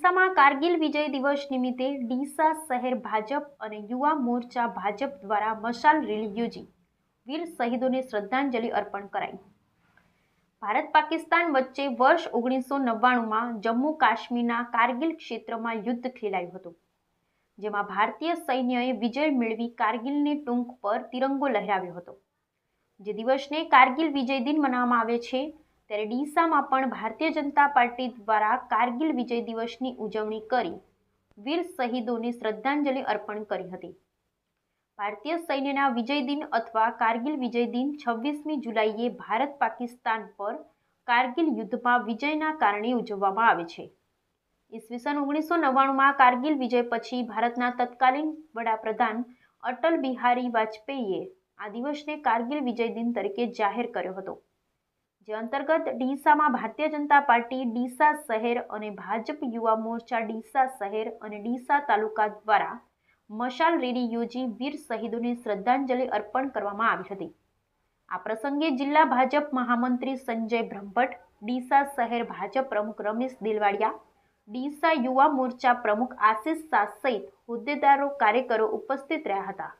ડીસામાં કારગિલ વિજય દિવસ નિમિત્તે ડીસા શહેર ભાજપ અને યુવા મોરચા ભાજપ દ્વારા મશાલ રેલી યોજી વીર શહીદોને શ્રદ્ધાંજલિ અર્પણ કરાઈ। ભારત પાકિસ્તાન વચ્ચે વર્ષ 1999માં જમ્મુ કાશ્મીરના કારગિલ ક્ષેત્રમાં યુદ્ધ ખેલાયું હતું, જેમાં ભારતીય સૈન્યએ વિજય મેળવી કારગિલની ટૂંક પર તિરંગો લહેરાવ્યો હતો। જે દિવસને કારગિલ વિજય દિન મનાવવામાં આવે છે, ત્યારે ડીસામાં પણ ભારતીય જનતા પાર્ટી દ્વારા કારગિલ વિજય દિવસની ઉજવણી કરી વીર શહીદોને શ્રદ્ધાંજલિ અર્પણ કરી હતી। ભારતીય સૈન્યના વિજય દિન અથવા કારગિલ વિજય દિન 26મી જુલાઈએ ભારત પાકિસ્તાન પર કારગિલ યુદ્ધમાં વિજયના કારણે ઉજવવામાં આવે છે। ઈસવીસન 1999માં કારગિલ વિજય પછી ભારતના તત્કાલીન વડાપ્રધાન અટલ બિહારી વાજપેયીએ આ દિવસને કારગિલ વિજય દિન તરીકે જાહેર કર્યો હતો, જે અંતર્ગત ડીસામાં ભારતીય જનતા પાર્ટી ડીસા શહેર અને ભાજપ યુવા મોરચા ડીસા શહેર અને ડીસા તાલુકા દ્વારા મશાલ રેલી યોજી વીર શહીદોને શ્રદ્ધાંજલિ અર્પણ કરવામાં આવી હતી। આ પ્રસંગે જિલ્લા ભાજપ મહામંત્રી સંજય બ્રહ્મભટ્ટ, ડીસા શહેર ભાજપ પ્રમુખ રમેશ દિલવાડિયા, ડીસા યુવા મોરચા પ્રમુખ આશિષ શાહ સહિત હોદ્દેદારો કાર્યકરો ઉપસ્થિત રહ્યા હતા।